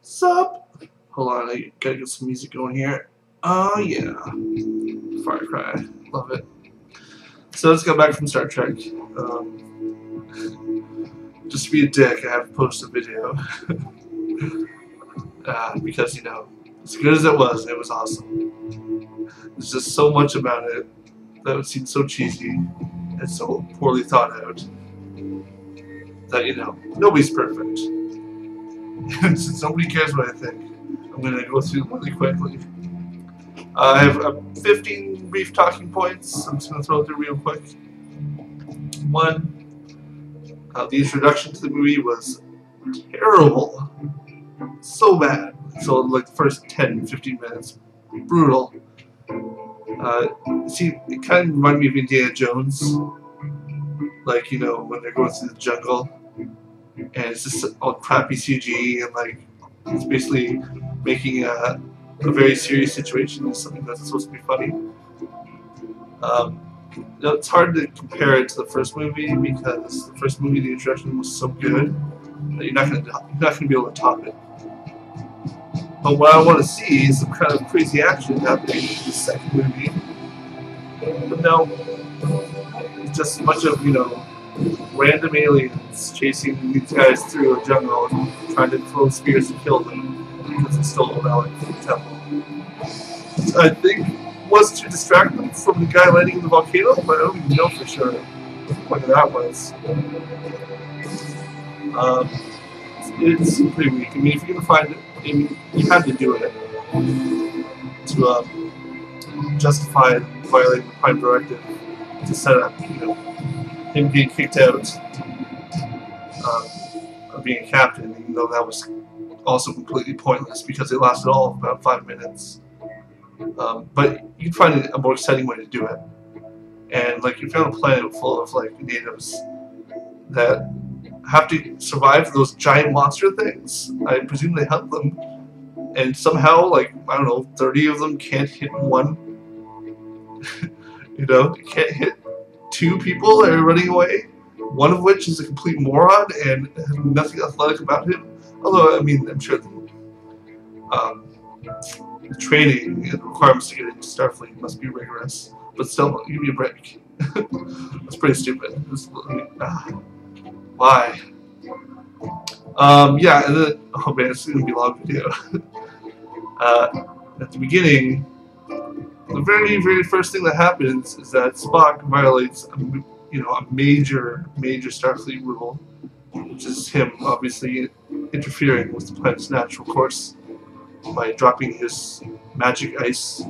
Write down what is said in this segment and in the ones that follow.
Sup? Hold on, I gotta get some music going here. Oh yeah, Far Cry, love it. So let's go back from Star Trek. Just to be a dick, I have to post a video because you know, as good as it was awesome. There's just so much about it that would seem so cheesy and so poorly thought out that you know nobody's perfect. And since nobody cares what I think, I'm going to go through them really quickly. I have 15 brief talking points. I'm just going to throw it through real quick. One, the introduction to the movie was terrible. So bad. So like the first 10-15 minutes, brutal. See, it kind of reminded me of Indiana Jones. Like, you know, when they're going through the jungle. And it's just all crappy CG and like it's basically making a very serious situation into something that's supposed to be funny. You know, it's hard to compare it to the first movie because the first movie, the introduction was so good that you're not gonna be able to top it. But what I want to see is some kind of crazy action happening in the second movie. But no, it's just a bunch of, you know, random aliens chasing these guys through a jungle and trying to throw spears to kill them because it's still a relic from the temple. Which I think was to distract them from the guy landing in the volcano, but I don't even know for sure what the point of that was. It's pretty weak. I mean, if you're gonna find it, I mean, you had to do it to justify violating the Prime Directive to set up, you know, him being kicked out of being a captain, even though that was also completely pointless because it lasted all of about 5 minutes. But you can find a more exciting way to do it. And like you found a planet full of like natives that have to survive those giant monster things. I presume they hunt them, and somehow, like, I don't know, 30 of them can't hit one. You know, you can't hit 2 people that are running away, one of which is a complete moron and has nothing athletic about him. Although, I mean, I'm sure the training and the requirements to get into Starfleet must be rigorous, but still, give me a break. That's pretty stupid. Why? Yeah, and then, oh man, it's gonna be a long video. At the beginning, the very first thing that happens is that Spock violates a major Starfleet rule, which is him obviously interfering with the planet's natural course by dropping his magic ice,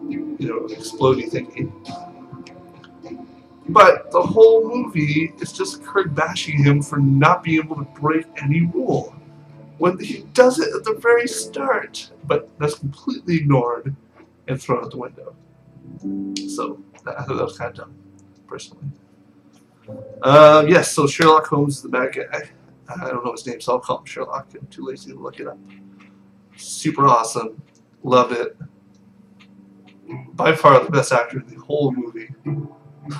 you know, exploding thingy. But the whole movie is just Kirk bashing him for not being able to break any rule when he does it at the very start, but that's completely ignored and thrown out the window. So I thought that was kind of dumb, personally. Yes, so Sherlock Holmes is the bad guy. I don't know his name, so I'll call him Sherlock. I'm too lazy to look it up. Super awesome. Loved it. By far the best actor in the whole movie.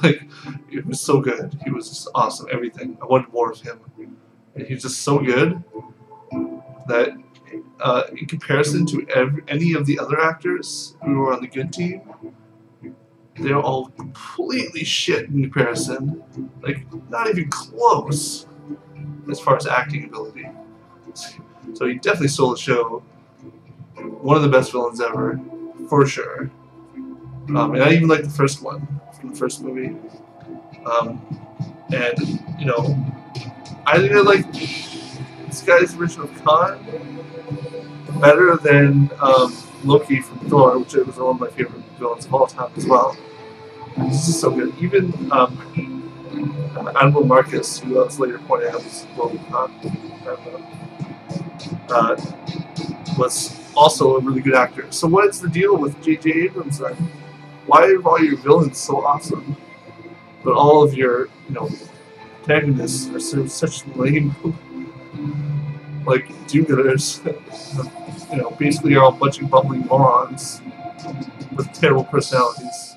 Like, it was so good. He was just awesome. Everything. I wanted more of him. And he's just so good that in comparison to any of the other actors who were on the good team, they're all completely shit in comparison. Like, not even close as far as acting ability. So he definitely stole the show. One of the best villains ever, for sure. And I even like the first one from the first movie. And, you know, I think I like this guy's version of Khan better than Loki from Thor, which was one of my favorite villains of all time as well. This is so good. Even Admiral Marcus, who was later pointed out was Loki Khan, was also a really good actor. So what is the deal with J.J. Abrams then? Why are all your villains so awesome, but all of your, you know, antagonists are such lame, like, do-gooders? You know, basically are all a bunch of bumbling morons with terrible personalities.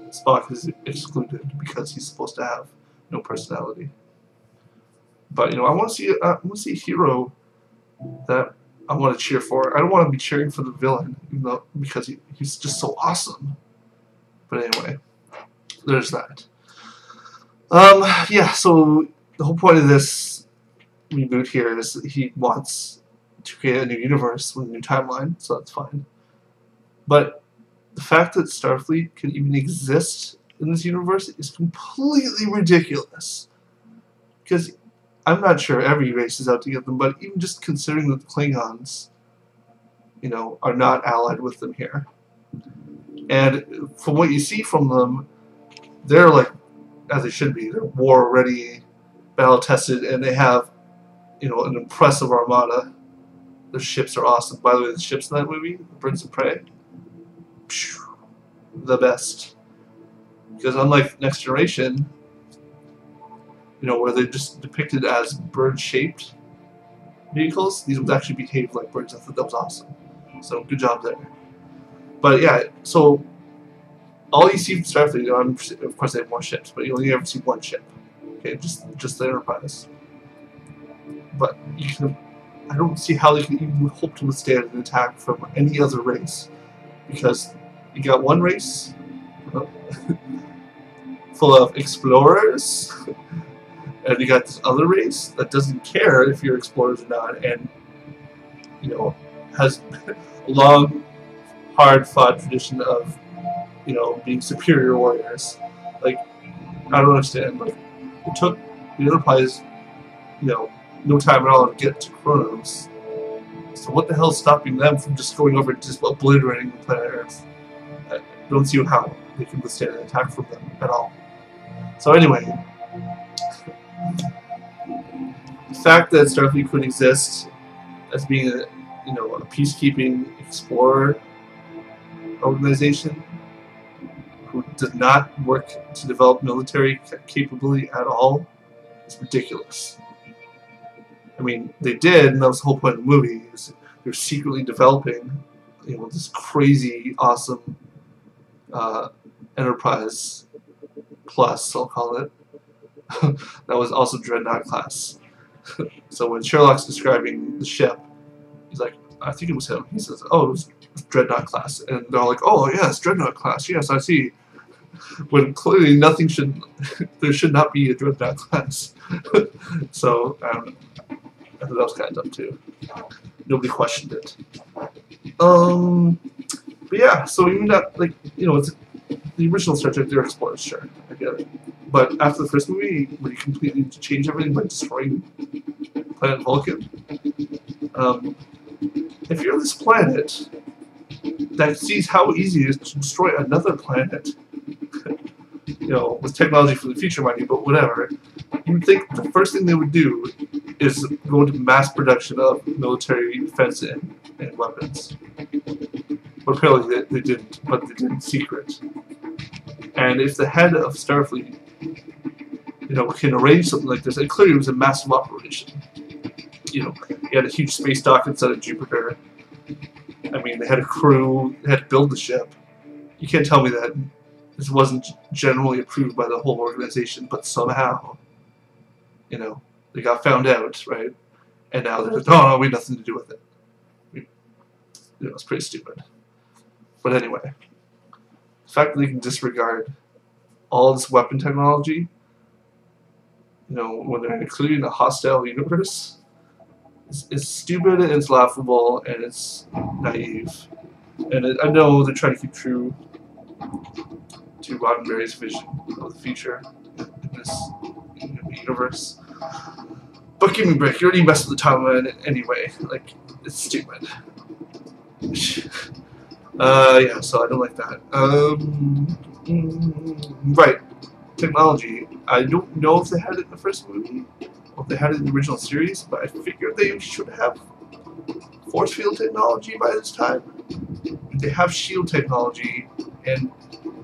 Spock is excluded because he's supposed to have no personality. But you know, I want to see a hero that I want to cheer for. I don't want to be cheering for the villain, even though because he's just so awesome. But anyway, there's that. Yeah. So the whole point of this reboot here is that he wants to create a new universe with a new timeline, so that's fine. But the fact that Starfleet can even exist in this universe is completely ridiculous. Because I'm not sure every race is out to get them, but even just considering that the Klingons, you know, are not allied with them here. And from what you see from them, they're like, as they should be, they're war-ready, battle-tested, and they have, you know, an impressive armada. Their ships are awesome. By the way, the ships in that movie, the Birds of Prey, the best. Because unlike Next Generation, you know, where they're just depicted as bird-shaped vehicles, these would actually behave like birds. I thought that was awesome. So good job there. But yeah, so all you see from Starfleet, you know, of course they have more ships, but you only ever see one ship. Okay, just the Enterprise. But you can, I don't see how they can even hope to withstand an attack from any other race, because you got one race full of explorers, and you got this other race that doesn't care if you're explorers or not, and you know has a long, hard-fought tradition of, you know, being superior warriors. Like, I don't understand. Like, it took the Enterprise, you know, no time at all to get to Kronos. So what the hell is stopping them from just going over and just obliterating the planet Earth? I don't see how they can withstand an attack from them at all. So anyway, the fact that Starfleet could exist as being a, you know, a peacekeeping explorer organization who does not work to develop military capability at all is ridiculous. I mean, they did, and that was the whole point of the movie. Is they're secretly developing, you know, this crazy, awesome Enterprise Plus, I'll call it. That was also Dreadnought class. So when Sherlock's describing the ship, he's like, I think it was him. He says, "Oh, it was Dreadnought class," and they're like, "Oh, yes, Dreadnought class. Yes, I see." When clearly nothing should, there should not be a Dreadnought class. So I thought that was kind of dumb too. Nobody questioned it. But yeah, so even that, like, you know, it's the original Star Trek. They're explorers, sure, I get it. But after the first movie, where you completely change everything by destroying planet Vulcan, if you're this planet that sees how easy it is to destroy another planet, you know, with technology for the future, mind you, but whatever, you would think the first thing they would do is go into mass production of military defense and weapons. But apparently they didn't, but they did in secret. And if the head of Starfleet, you know, can arrange something like this, and clearly it was a massive operation. You know, he had a huge space dock inside of Jupiter. I mean, they had a crew, they had to build the ship. You can't tell me that this wasn't generally approved by the whole organization, but somehow, you know, they got found out, right? And now they're like, oh, no, we had nothing to do with it. You know, it's pretty stupid. But anyway, the fact that they can disregard all this weapon technology, you know, when they're including a hostile universe, is stupid, and it's laughable, and it's naive. And I know they're trying to keep true to Roddenberry's vision of the future in this universe. But give me a break, you already messed with the timeline anyway. Like, it's stupid. Yeah, so I don't like that. Right. Technology. I don't know if they had it in the first movie, or if they had it in the original series, but I figured they should have force field technology by this time. They have shield technology, and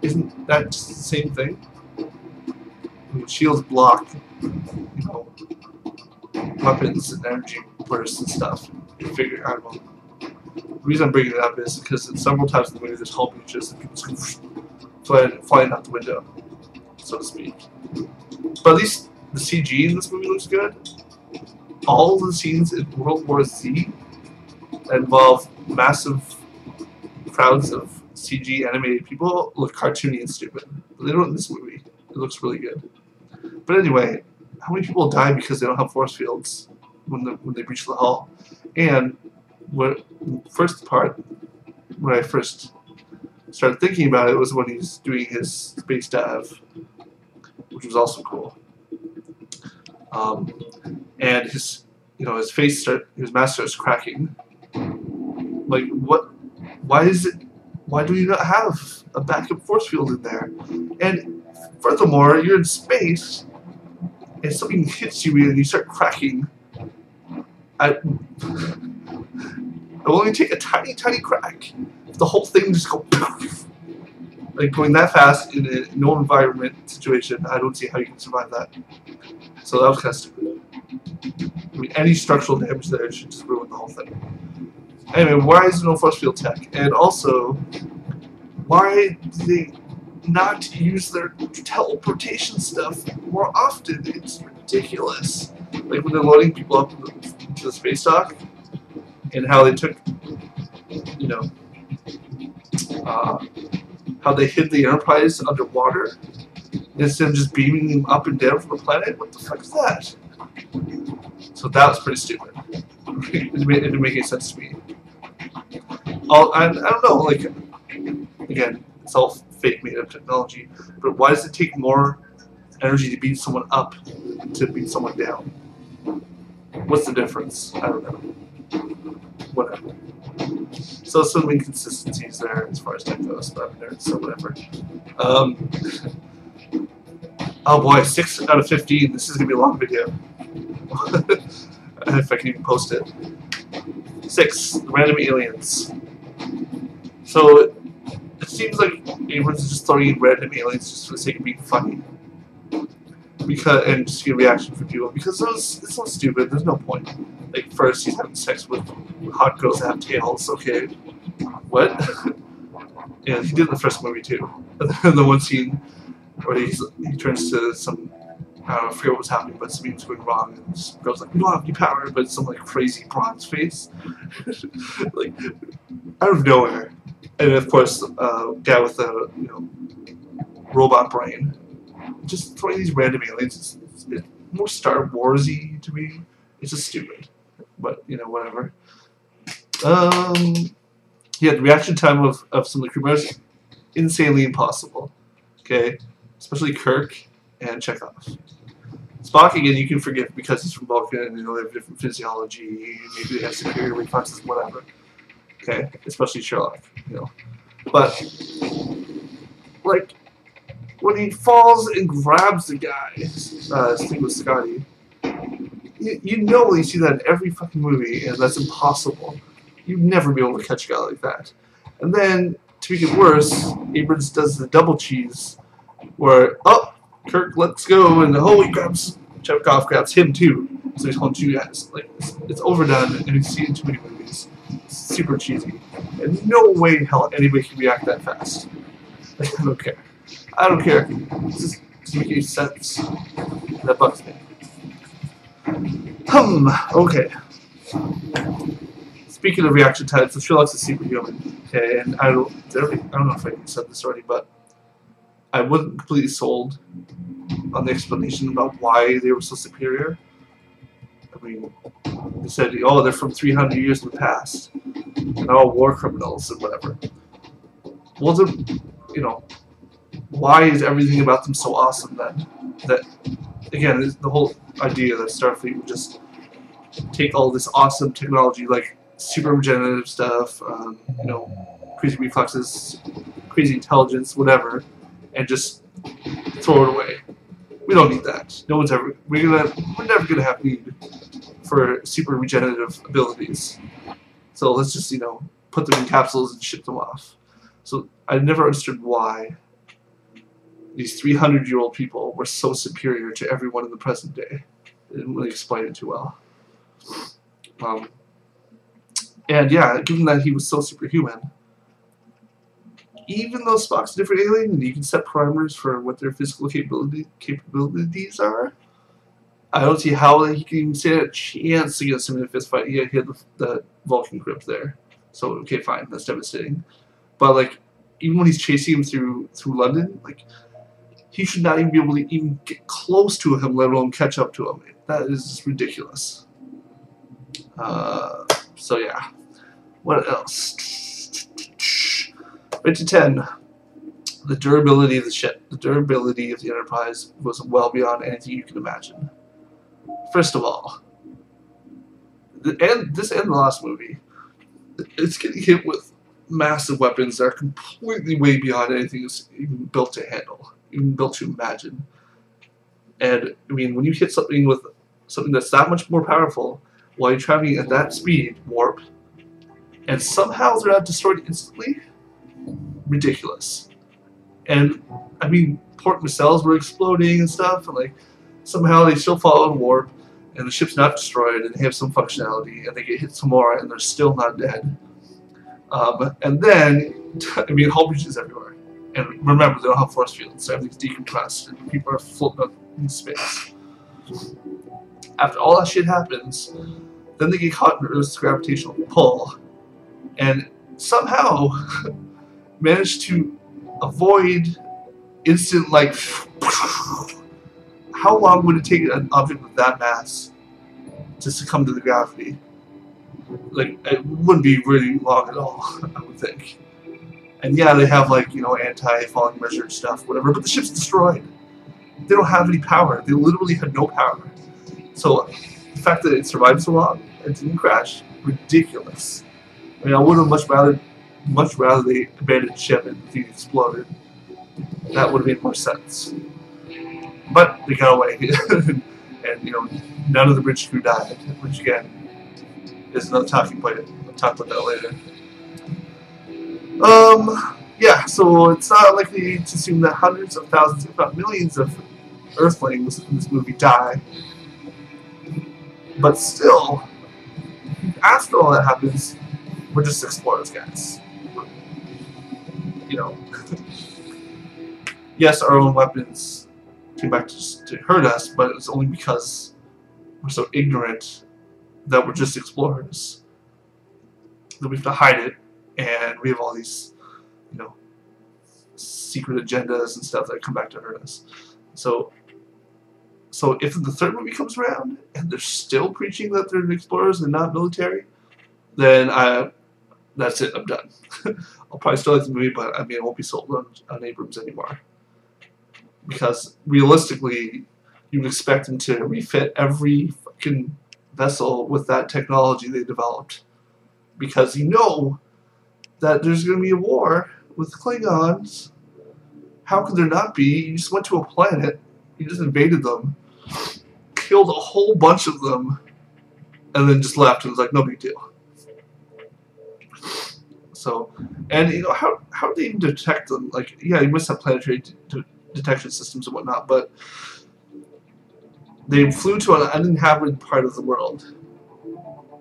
isn't that just the same thing? I mean, shields block, you know, weapons and energy bursts and stuff. You figure, I don't know. The reason I'm bringing it up is because several times in the movie there's hull breaches and people just flying out the window, so to speak. But at least the CG in this movie looks good. all the scenes in World War Z that involve massive crowds of CG animated people look cartoony and stupid. But they don't in this movie. It looks really good. But anyway, how many people die because they don't have force fields when they breach the hull? And first part, when I first started thinking about it, was when he's doing his space dive, which was also cool. And his his mask starts cracking. Like, what? Why do you not have a backup force field in there? And furthermore, you're in space, and something hits you and you start cracking. It will only take a tiny, tiny crack. If the whole thing just go poof, like going that fast in a no environment situation, I don't see how you can survive that. So that was kind of stupid. I mean, any structural damage there should just ruin the whole thing. Anyway, why is there no force field tech? And also, why do they not use their teleportation stuff more often? It's ridiculous. Like when they're loading people up into the space dock, and how they took, how they hid the Enterprise underwater instead of just beaming them up and down from the planet. What the fuck is that? So that was pretty stupid. It didn't make any sense to me. I don't know, like, again, it's all fake made up technology, but why does it take more energy to beat someone up than to beat someone down? What's the difference? I don't know. Whatever. So some inconsistencies there as far as tech goes, but I'm a nerd, so whatever. Oh boy, 6 out of 15. This is gonna be a long video. If I can even post it. 6. Random aliens. So it seems like Abrams is just throwing in random aliens just for the sake of being funny, and just get a reaction from people, because it's so stupid. There's no point. Like, first he's having sex with hot girls that have tails. Okay, what? Yeah, he did in the first movie too. The one scene where he turns to some, I forget what was happening, but something was going wrong, and this girl's like, "We don't have any power," but it's some like crazy bronze face, like out of nowhere. And of course, guy with the robot brain, just throwing these random aliens. It's more Star Wars-y to me. It's just stupid, but whatever. Yeah, the reaction time of some of the crew members, insanely impossible. Okay, especially Kirk and Chekhov. Spock, again, you can forgive because he's from Vulcan and they have different physiology, maybe they have superior reflexes, whatever. Okay, especially Sherlock, But, like, when he falls and grabs the guy, his thing with Scotty, you see that in every fucking movie, and that's impossible. You'd never be able to catch a guy like that. And then, to make it worse, Abrams does the double cheese, where, oh, Kirk, let's go, and Chekhov grabs him too. So he's holding two guys. Like, it's overdone, and you see it in too many movies. It's super cheesy. And no way in hell anybody can react that fast. I don't care. I don't care. It just doesn't make any sense. That bugs me. Okay. Speaking of reaction times, so Sherlock's a superhuman. Okay, and I don't know if I said this already, but I wasn't completely sold on the explanation about why they were so superior. I mean, they said, oh, they're from 300 years in the past, and they're all war criminals and whatever. Well, why is everything about them so awesome then? That, again, is the whole idea that Starfleet would just take all this awesome technology, like super regenerative stuff, crazy reflexes, crazy intelligence, whatever, and just throw it away. We don't need that. No one's ever. We're never gonna have need for super regenerative abilities. So let's just put them in capsules and ship them off. So I never understood why these 300-year-old people were so superior to everyone in the present day. They didn't really explain it too well. And yeah, given that he was so superhuman, even though Spock's a different alien and you can set parameters for what their physical capabilities are, I don't see how he can even stand a chance against him in a fist fight. Yeah, he had the Vulcan grip there. So, okay, fine. That's devastating. But, like, even when he's chasing him through London, like, he should not even be able to even get close to him, let alone catch up to him. That is just ridiculous. So, yeah. What else? Right to 10. The durability of the ship, the durability of the Enterprise was well beyond anything you can imagine. First of all, this and the last movie, it's getting hit with massive weapons that are completely way beyond anything it's even built to handle, even built to imagine. And I mean, when you hit something with something that's that much more powerful while you're traveling at that speed, warp, and somehow they're not destroyed instantly, ridiculous. And I mean, port nacelles were exploding and stuff, and like somehow they still follow in warp, and the ship's not destroyed, and they have some functionality, and they get hit some more, and they're still not dead. And then, I mean, hull breaches everywhere. And remember, they don't have force fields, so everything's decompressed, and people are floating up in space. After all that shit happens, then they get caught in Earth's gravitational pull, and somehow manage to avoid instant, like, how long would it take an object with that mass to succumb to the gravity? Like, it wouldn't be really long at all, I would think. And yeah, they have, like, you know, anti-falling measure stuff, whatever, but the ship's destroyed. They don't have any power. They literally had no power. So, the fact that it survived so long and didn't crash, ridiculous. I mean, I would have much rather they abandoned the ship and the thing exploded. That would have made more sense. But they got away, and you know, none of the bridge crew died, which again is another talking point. I'll talk about that later. Yeah, so it's not likely to assume that hundreds of thousands, if not millions, of Earthlings in this movie die. But still, after all that happens, we're just explorers, guys. You know, yes, our own weapons came back to hurt us, but it's only because we're so ignorant that we're just explorers. That we have to hide it, and we have all these, you know, secret agendas and stuff that come back to hurt us. So if the third movie comes around and they're still preaching that they're explorers and not military, then that's it. I'm done. I'll probably still like the movie, but I mean, I won't be sold on Abrams anymore. Because realistically, you would expect them to refit every fucking vessel with that technology they developed. Because you know that there's going to be a war with Klingons. How could there not be? You just went to a planet, you just invaded them, killed a whole bunch of them, and then just left and was like, no big deal. So, and you know, how do they even detect them? Like, yeah, you must have planetary detection systems and whatnot, but they flew to an uninhabited part of the world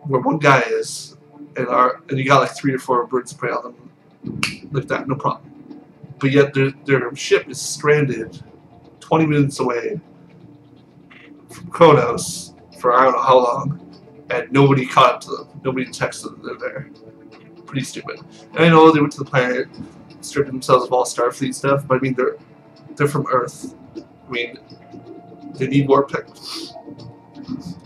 where one guy is, and you got like 3 or 4 birds of prey on them, like that, no problem. But yet their ship is stranded 20 minutes away from Kronos for I don't know how long, and nobody caught up to them. Nobody detects them that they're there. Pretty stupid. And I know they went to the planet, stripped themselves of all Starfleet stuff, but I mean, they're from Earth. I mean, they need warp tech.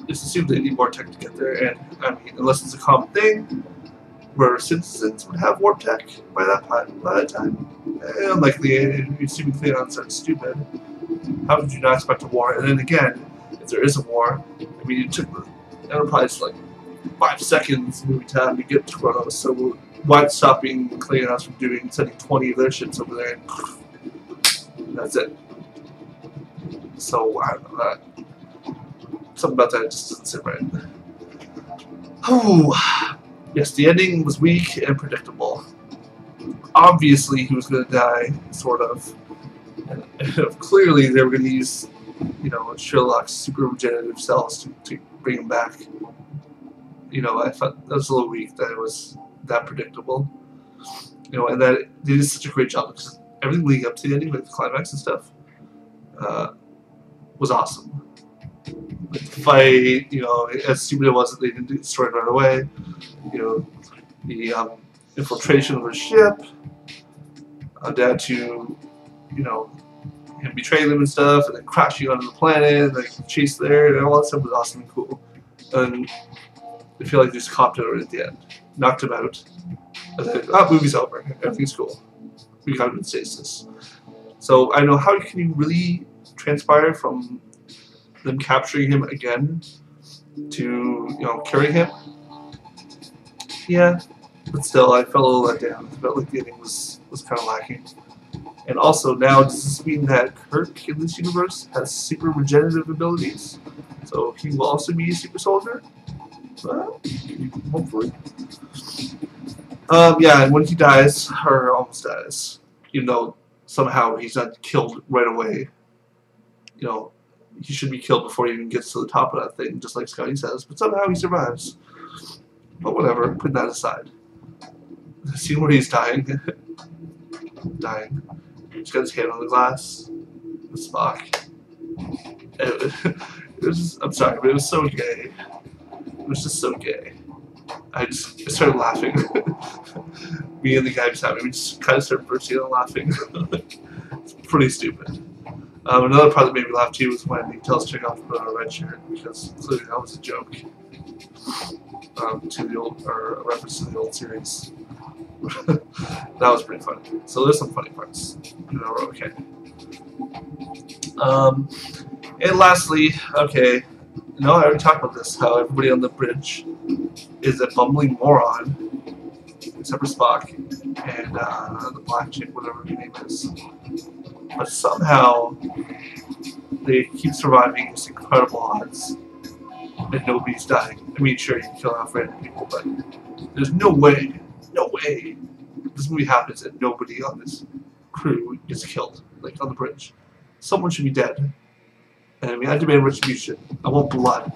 It's assumed they need warp tech to get there, and I mean, unless it's a common thing where citizens would have warp tech by that time, unlikely. Assuming Klingons aren't stupid, how could you not expect a war? And then again, if there is a war, I mean, it took the Enterprise like 5 seconds movie time to get to Kronos, so what's stopping Klingons from sending 20 of their ships over there? And that's it. So I don't know, something about that just doesn't sit right. Oh, yes, the ending was weak and predictable. Obviously, he was going to die, sort of. And clearly, they were going to use, you know, Sherlock's super regenerative cells to bring him back. You know, I thought that was a little weak that it was that predictable. You know, and that they did such a great job because everything leading up to the ending, like the climax and stuff, was awesome. like the fight, you know, as stupid it was that they didn't destroy it right away. You know, the infiltration of the ship, down to, you know, him betraying them and stuff, and then crashing onto the planet, and like chase there, and all that stuff was awesome and cool. And I feel like they just copped it right at the end, knocked him out, and then movie's over, everything's cool. We got him in stasis. So I know, how can you really transpire from them capturing him again to, you know, killing him? Yeah, but still, I felt a little let down. I felt like the ending was kind of lacking. And also, now, does this mean that Kirk in this universe has super regenerative abilities? So he will also be a super soldier? Well, hopefully. Yeah, and when he dies, or almost dies, even though somehow he's not killed right away, you know, he should be killed before he even gets to the top of that thing, just like Scotty says, but somehow he survives. But whatever, put that aside. The scene where he's dying. He's got his hand on the glass. The Spock. It was just, I'm sorry, but it was so gay. It was just so gay. I started laughing. Me and the guy beside me, we just kind of started bursting out laughing. It's pretty stupid. Another part that made me laugh too was when he tells Chekhov to put on a red shirt, because clearly that was a joke. To the old, or a reference to the old series. That was pretty funny. So there's some funny parts. You know, we're okay. And lastly, okay, no, I already talked about this, how everybody on the bridge is a bumbling moron, except for Spock and the black chick, whatever her name is. But somehow they keep surviving against incredible odds, and nobody's dying. I mean, sure, you can kill off random people, but there's no way this movie happens and nobody on this crew gets killed, like on the bridge. Someone should be dead. And I mean, I demand retribution. I want blood.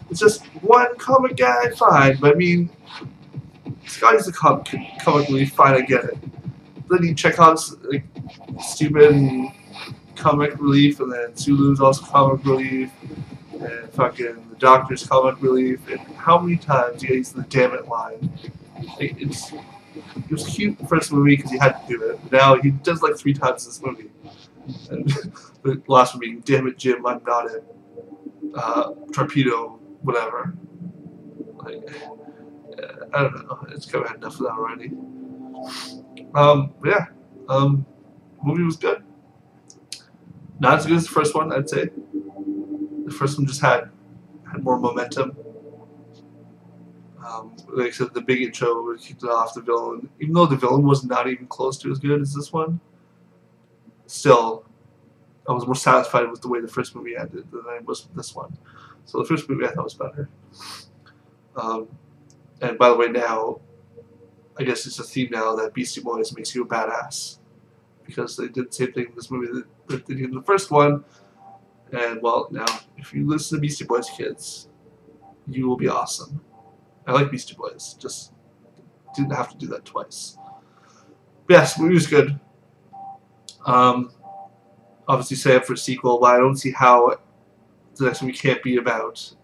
It's just one comic guy, fine, but I mean, Scotty's a comic relief, fine, I get it. Then you Chekhov's like stupid comic relief, and then Sulu's also comic relief, and fucking the Doctor's comic relief, and how many times he used the "damn it" line? Like, it was cute in the first movie because he had to do it. Now he does like 3 times in this movie. And the last one being, "Damn it, Jim, I'm not it. Torpedo, whatever." Like, I don't know. It's kind of had enough of that already. Yeah. Movie was good. Not as good as the first one, I'd say. The first one just had more momentum. Like I said, the big intro really kicked it off. The villain, even though the villain was not even close to as good as this one, still, I was more satisfied with the way the first movie ended than I was with this one. So the first movie I thought was better. And by the way, now, I guess it's a theme now that Beastie Boys makes you a badass. Because they did the same thing in this movie that they did in the first one. And, well, now, if you listen to Beastie Boys, kids, you will be awesome. I like Beastie Boys, just didn't have to do that twice. But yes, the movie was good. Obviously set up for a sequel, but I don't see how the next movie can't be about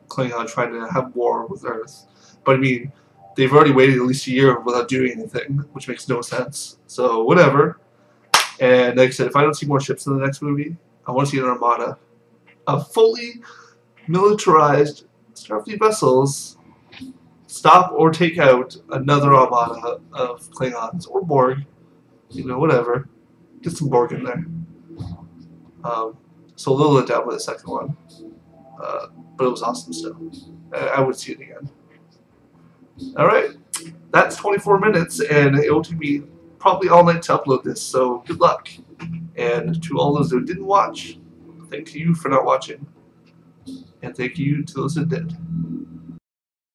Klingon trying to have war with Earth. But I mean, they've already waited at least a year without doing anything, which makes no sense. So, whatever. And like I said, if I don't see more ships in the next movie, I want to see an armada of fully militarized Starfleet vessels stop or take out another armada of Klingons or Borg, you know, whatever. Get some Borg in there. So a little let down by the second one, but it was awesome still. I would see it again. Alright, that's 24 minutes, and it will take me probably all night to upload this, so good luck. And to all those who didn't watch, thank you for not watching. And thank you to those that did.